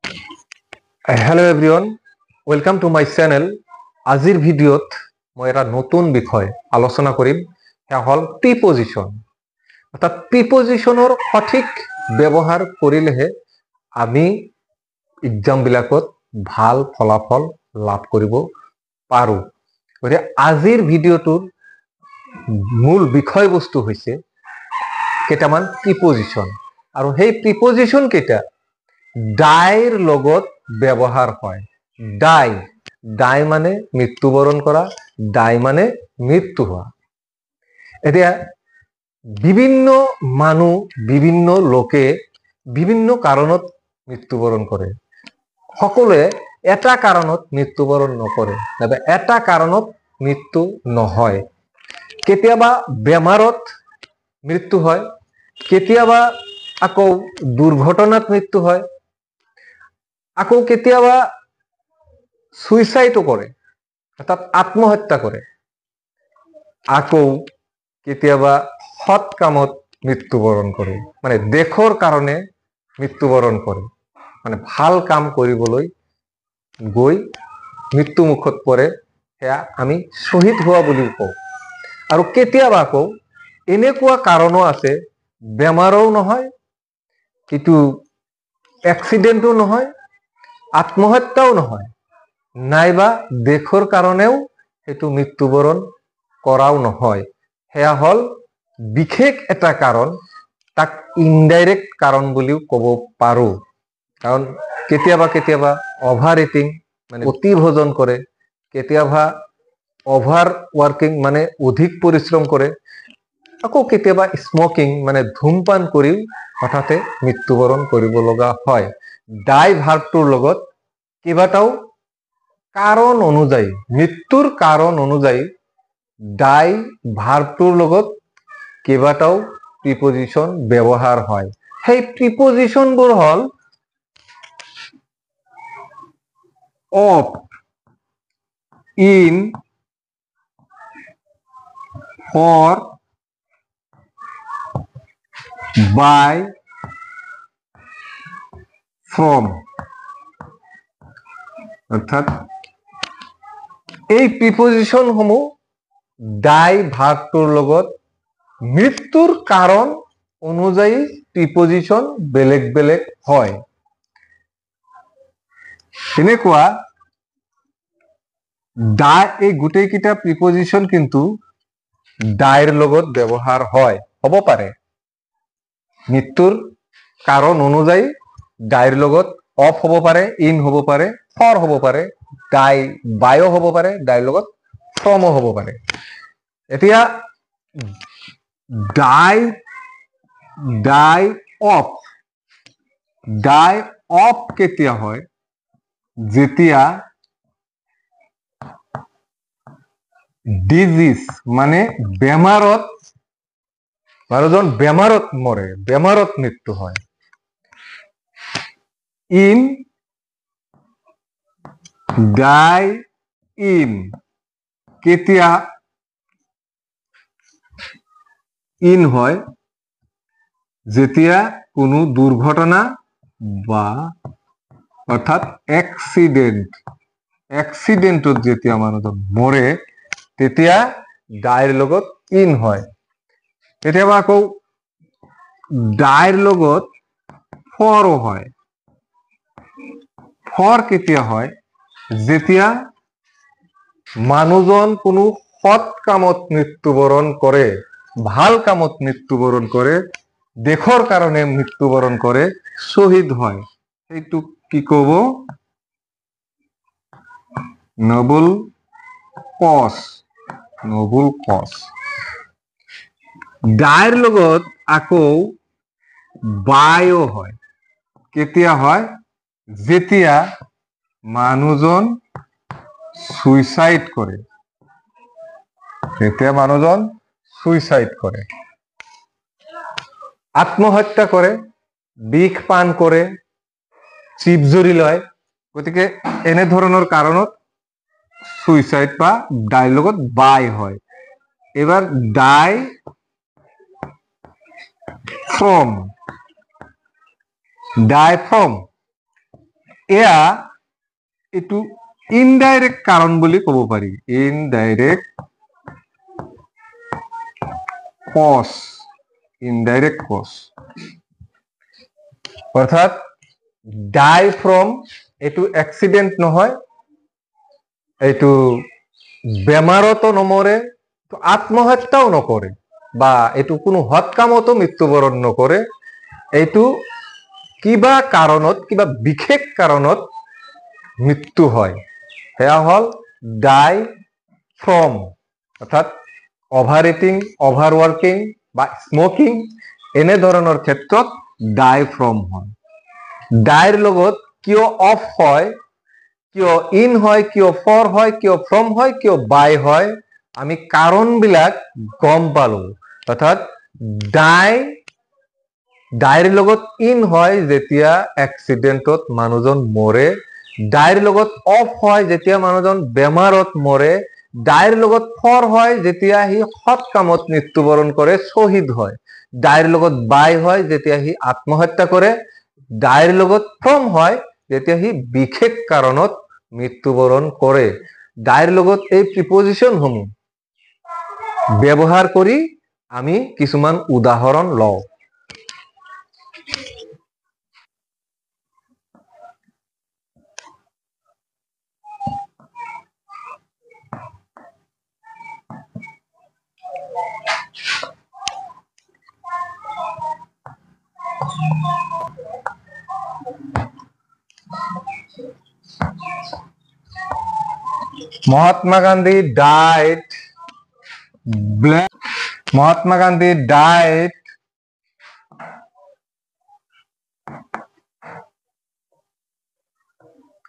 Hello everyone welcome to my channel আজিৰ ভিডিঅ'ত মই এটা নতুন বিষয় আলোচনা কৰিম সেয়া হ'ল প্ৰিপজিশন অৰ্থাৎ প্ৰিপজিশনৰ সঠিক ব্যৱহাৰ কৰিলেহে আমি এক্সাম বিলাকত ভাল ফলাফল লাভ কৰিব পাৰো গতিকে আজিৰ ভিডিঅ'টোৰ মূল বিষয়বস্তু হৈছে কেইটামান প্ৰিপজিশন আৰু সেই প্ৰিপজিশন কেইটা ডাইৰ লগত ব্যবহার হয় ডাই ডাই মানে মৃত্যুবরণ করা ডাই মানে মৃত্যু হওয়া এতিয়া বিভিন্ন মানুহ বিভিন্ন লোকে বিভিন্ন কাৰণত মৃত্যুবৰণ কৰে সকলোৱে এটা কাৰণত মৃত্যুবৰণ নকৰে তবে এটা কাৰণত মৃত্যু নহয় কেতিয়াবা বেমাৰত মৃত্যু হয় কেতিয়াবা আকৌ দুৰ্ঘটনাত মৃত্যু হয় আকৌ কেতিয়াবা সুইসাইডও কৰে অৰ্থাৎ আত্মহত্যা কৰে আকৌ কেতিয়াবা সৎ কামত মৃত্যুবৰণ কৰে মানে দেশৰ কাৰণে মৃত্যুবৰণ কৰে মানে ভাল কাম কৰিবলৈ গৈ মৃত্যু মুখত পৰে সেয়া আমি শহীদ হোৱা বুলি কওঁ আৰু কেতিয়াবা আকৌ এনেকুৱা কাৰণো আছে বেমাৰও নহয় কিন্তু এক্সিডেন্টও নহয় আত্মহত্যাও নহয় নাইবা দেশৰ কাৰণেও হেতু মৃত্যুবৰণ কৰাও নহয় হেয়া হল বিশেষ এটা কাৰণ তাক ইনডাইৰেক্ট কাৰণ বুলিও ক'ব পাৰো কাৰণ কেতিয়াবা ওভাৰ ইটিং মানে অতি ভোজন কৰে কেতিয়াবা ওভাৰ ওয়াৰ্কিং মানে অধিক পৰিশ্ৰম কৰে আকৌ কেতিয়াবা স্মোকিং মানে ধূমপান কৰি হঠাতে মৃত্যুবৰণ কৰিব লগা হয় ডাই ভাৰ্বটোৰ লগত কেইবাটাও কাৰণ অনুযায়ী মৃত্যুৰ কাৰণ অনুযায়ী ডাই ভাৰ্বটোৰ লগত কেইবাটাও প্ৰিপজিশন ব্যৱহাৰ হয় সেই প্ৰিপজিশনবোৰ হল of in for by from অৰ্থাৎ এই প্ৰিপজিশন সমূহ ডাই ভাৰ্বটোৰ লগত মৃত্যুৰ কাৰণ অনুযায়ী প্ৰিপজিশন বেলেগ বেলেগ হয় এনেকুৱা ডাই এই গোটেই কিটা প্ৰিপজিশন কিন্তু ডাইৰ লগত ব্যৱহাৰ হয় হ'ব পাৰে মৃত্যুৰ কাৰণ অনুযায়ী ডাইৰ লগত অফ হ'ব পাৰে ইন হ'ব পাৰে ফৰ হ'ব পাৰে ডাই বায়ো হ'ব পাৰে ডাইৰ লগত ফ্ৰমো হ'ব পাৰে এতিয়া ডাই ডাই অফ কেতিয়া হয় যেতিয়া ডিজিজ মানে বেমাৰত মানুহজন বেমাৰত মৰে বেমাৰত মৃত্যু হয় ইন ডাই ইন কেতিয়া ইন হয় যেতিয়া কোনো দুর্ঘটনা বা অর্থাৎ এক্সিডেন্টত যেতিয়া মানুহজন মৰে তেতিয়া ডাইৰ লগত ইন হয় কেতিয়াবা আকৌ ডাইৰ লগত ফৰো হয় ফৰ কেতিয়া হয় যেতিয়া মানুহজন কোনো সৎ কামত মৃত্যুবৰণ কৰে ভাল কামত মৃত্যুবৰণ কৰে দেশৰ কাৰণে মৃত্যুবৰণ কৰে শহীদ হয় এইটো কি কব নোবেল কজ ডাইৰ লগত আকৌ বায়ো হয় কেতিয়া হয় যেতিয়া মানুহজন সুইসাইড করে যেতিয়া মানুহজন সুইসাইড করে আত্মহত্যা করে বিষ পান করে চিপ জুৰি লয় গতিকে এনে ধৰণৰ কাৰণত সুইসাইড বা ডাইৰ লগত বাই হয় এবাৰ ডাই ফ্ৰম এয়া এইটো ইনডাইৰেক্ট কাৰণ বুলি ক'ব পাৰি, ইনডাইৰেক্ট কজ, ইনডাইৰেক্ট কজ। অৰ্থাৎ ডাই ফ্ৰম এইটো এক্সিডেণ্ট নহয়, এইটো বেমাৰতো নমৰে, আত্মহত্যাও নকৰে বা এইটো কোনো সৎ কামতো মৃত্যুবৰণ নকৰে, এইটো কিবা কাৰণত, কিবা বিশেষ কাৰণত মৃত্যু হয়, সেয়া হল ডাই ফ্ৰম। অৰ্থাৎ অভাৰ ইটিং, অভাৰ ৱৰ্কিং বা স্মকিং এনে ধৰণৰ ক্ষেত্ৰত ডাই ফ্ৰম হয়। ডাইৰ লগত কিয় অফ হয়, কিয় ইন হয়, কিয় ফৰ হয়, কিয় ফ্ৰম হয়, কিয় বাই হয়, আমি কাৰণবিলাক গম পালো। অৰ্থাৎ ডাইৰ লগত ইন হয় যেতিয়া এক্সিডেণ্টত মানুহজন মৰে, ডাইৰ লগত অফ হয় যেতিয়া মানুহজন বেমাৰত মৰে, ডাইৰ লগত ফৰ হয় যেতিয়া সি সৎ কামত মৃত্যুবৰণ কৰে, শ্বহীদ হয়, ডাইৰ লগত বাই হয় যেতিয়া সি আত্মহত্যা কৰে, ডাইৰ লগত ফ্ৰম হয় যেতিয়া সি বিশেষ কাৰণত মৃত্যুবৰণ কৰে। ডাইৰ লগত এই প্ৰিপজিশনসমূহ ব্যৱহাৰ কৰি আমি কিছুমান উদাহৰণ লওঁ। Mahatma Gandhi died black. Mahatma Gandhi died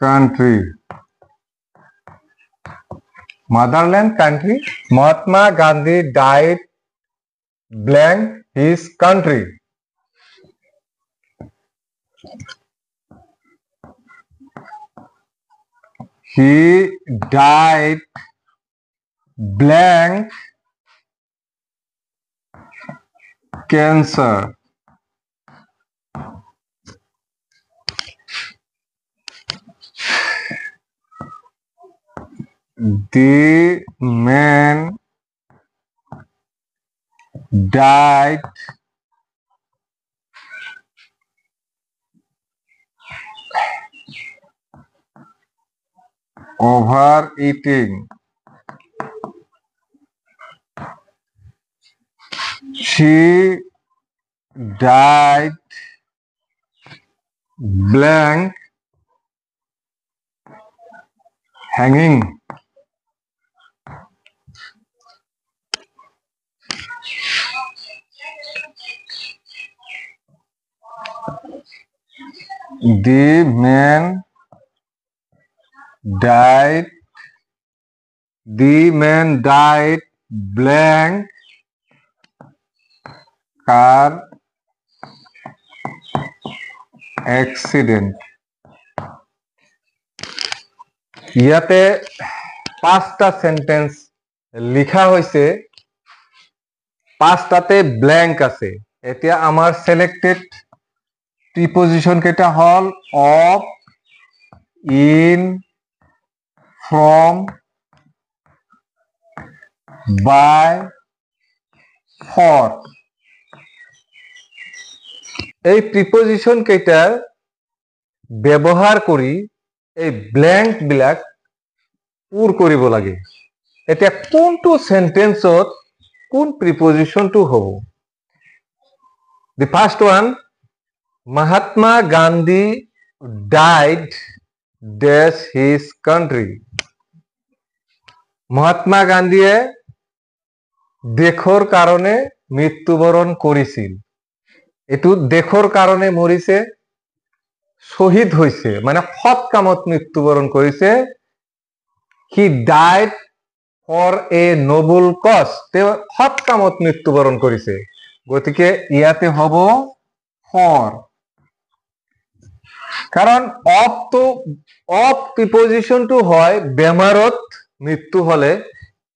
country, motherland country. Mahatma Gandhi died blank his country. He died blank cancer. The man died overeating. She died blank hanging. The man died blank car accident. ইয়াতে পাঁচটা sentence লিখা হৈছে, পাঁচটাতে blank আছে। এতিয়া আমাৰ selected preposition কেইটা হল of, in, from, by, for. এই প্ৰিপজিশন কেইটাৰ ব্যৱহাৰ কৰি এই ব্ল্যাঙ্ক বিলাক পূৰ কৰিব লাগে। এতিয়া কোনটো সেন্টেন্সত কোন প্রিপজিশনটো হ'ব? The first one, Mahatma Gandhi died dash his country. Mahatma গান্ধীয়ে দেশৰ কাৰণে মৃত্যুবৰণ কৰিছিল। এইটো দেশৰ কাৰণে মৰিছে, শহীদ হৈছে, মানে সৎ কামত মৃত্যুবৰণ কৰিছে। He died for a noble cause. তেওঁ সৎ কামত মৃত্যুবৰণ কৰিছে, গতিকে ইয়াতে হ'ব for। কাৰণ অফ প্ৰিপজিশনটো হয় বেমাৰত মৃত্যু হলে,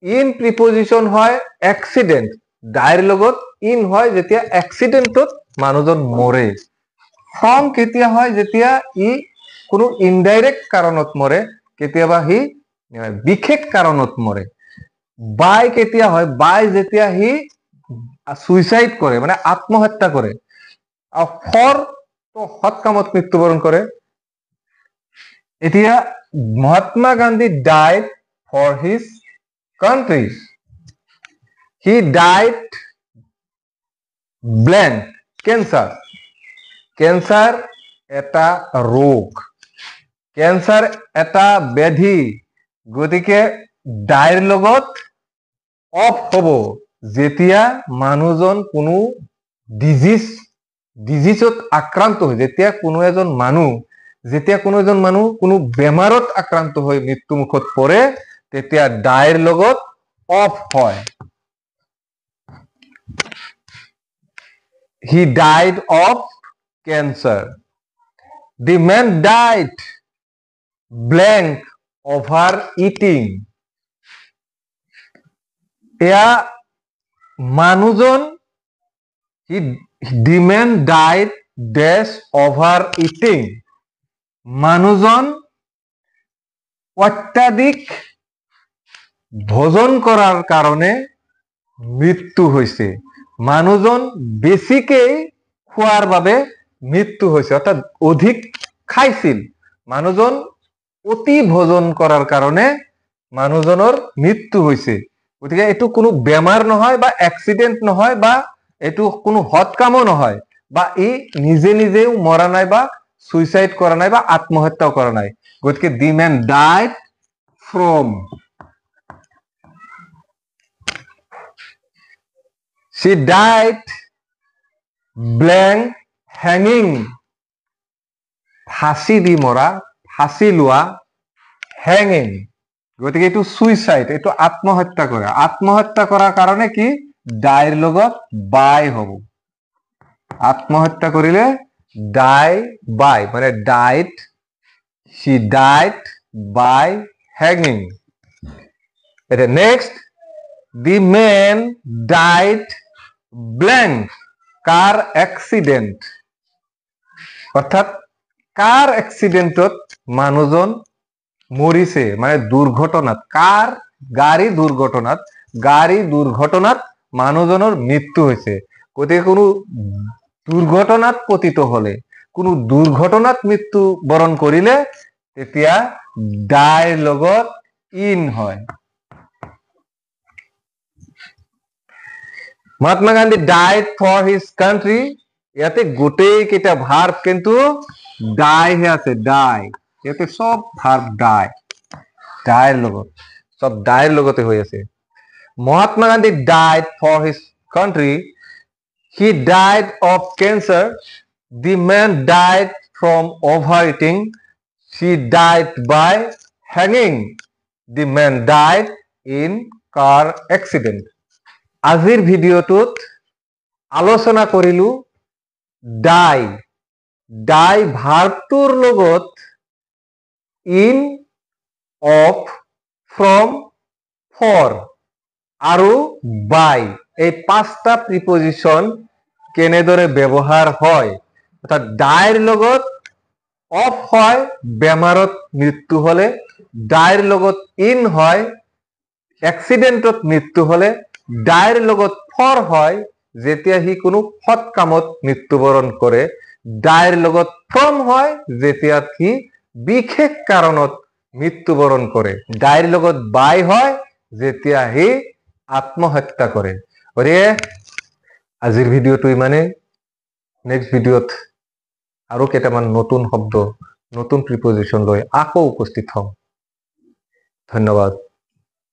ইন প্ৰিপজিশন হয় এক্সিডেন্ট, ডাইৰ লগত ইন হয় যেতিয়া এক্সিডেন্টত মানুহজন মৰে, ফ্ৰম কেতিয়া হয় যেতিয়া ই কোনো ইনডাইৰেক্ট কাৰণত মৰে, কেতিয়াবা সি বিশেষ কাৰণত মৰে। বাই কেতিয়া হয়? বাই যেতিয়া সি সুইচাইড কৰে, মানে আত্মহত্যা কৰে। আৰু ফৰ তো সৎ কামত মৃত্যুবৰণ কৰে। এতিয়া Mahatma Gandhi died for his country. He died blank cancer. Cancer এটা ৰোগ, কেঞ্চাৰ এটা ব্যাধি, গতিকে ডাইৰ লগত অফ হ'ব যেতিয়া মানুহজন কোনো ডিজিজত আক্ৰান্ত হয়। যেতিয়া কোনো এজন মানুহ কোনো বেমাৰত আক্ৰান্ত হৈ মৃত্যুমুখত পৰে, তেতিয়া ডাইৰ লগত অফ হয়। He died of cancer. The man died blank overeating. এয়া মানুহজন the man died dash overeating. মানুহজন অত্যাধিক ভোজন কৰাৰ কাৰণে মৃত্যু হৈছে। মানুহজন বেছিকৈ খোৱাৰ বাবে মৃত্যু হৈছে, অৰ্থাৎ অধিক খাইছিল। মানুহজন অতি ভোজন কৰাৰ কাৰণে মানুহজনৰ মৃত্যু হৈছে। গতিকে এইটো কোনো বেমাৰ নহয় বা এক্সিডেন্ট নহয় বা এইটো কোনো হৎকামো নহয়, বা ই নিজে নিজেও মৰা নাই বা সুইচাইড কৰা নাই বা আত্মহত্যাও কৰা নাই। গতিকে the man died from, she died blank hanging, ফাঁসি দি মৰা, ফাঁসি লোৱা, hanging। গতিকে এইটো সুইচাইড, এইটো আত্মহত্যা কৰা। আত্মহত্যা কৰাৰ কাৰণে কি? ডাইৰ লগত বাই হ'ব। আত্মহত্যা কৰিলে ডাই বাই, মানে died, she died by hanging। এটা next, the man died blank car accident। অর্থাৎ কার এক্সিডেন্টত মানুহজন মৰিছে, মানে দুৰ্ঘটনাত, গাড়ী দুৰ্ঘটনাত মানুহজনৰ মৃত্যু হৈছে। গতিকে কোনো দুৰ্ঘটনাত পতিত হলে, কোনো দুৰ্ঘটনাত মৃত্যু বৰণ কৰিলে, তেতিয়া ডাইৰ লগত ইন হয়। Mahatma Gandhi died for his country, ইয়াতে গোটেই কেইটা ভাৰ্ব কিন্তু ডাইহে আছে, ডাই। ইয়াতে সব ভাৰ্ব ডাই, ডাইৰ লগত, সব ডাইৰ লগতে হৈ আছে। Mahatma Gandhi died for his country, he died of cancer, the man died from overeating, he died by hanging, the man died in car accident. আজিৰ ভিডিঅ'টোত আলোচনা কৰিলো ডাই। ডাই ভাৰ্বটোৰ লগত ইন, অফ, ফ্ৰম, ফৰ আৰু বাই, এই পাঁচটা প্ৰিপজিশন কেনেদৰে ব্যৱহাৰ হয়। অৰ্থাৎ ডাইৰ লগত অফ হয় বেমাৰত মৃত্যু হলে, ডাইৰ লগত ইন হয় এক্সিডেন্টত মৃত্যু হলে, ডাইৰ লগত ফৰ হয় যেতিয়া সি কোনো সৎ কামত মৃত্যুবৰণ কৰে, ডাইৰ লগত ফ্ৰম হয় যেতিয়া সি বিশেষ কাৰণত মৃত্যুবৰণ কৰে, ডাইৰ লগত বাই হয় যেতিয়া সি আত্মহত্যা কৰে। গতিকে আজিৰ ভিডিঅ'টো ইমানেই। নেক্সট ভিডিঅ'ত আৰু কেইটামান নতুন শব্দ, নতুন প্ৰিপজিশন লৈ আকৌ উপস্থিত হম। ধন্যবাদ।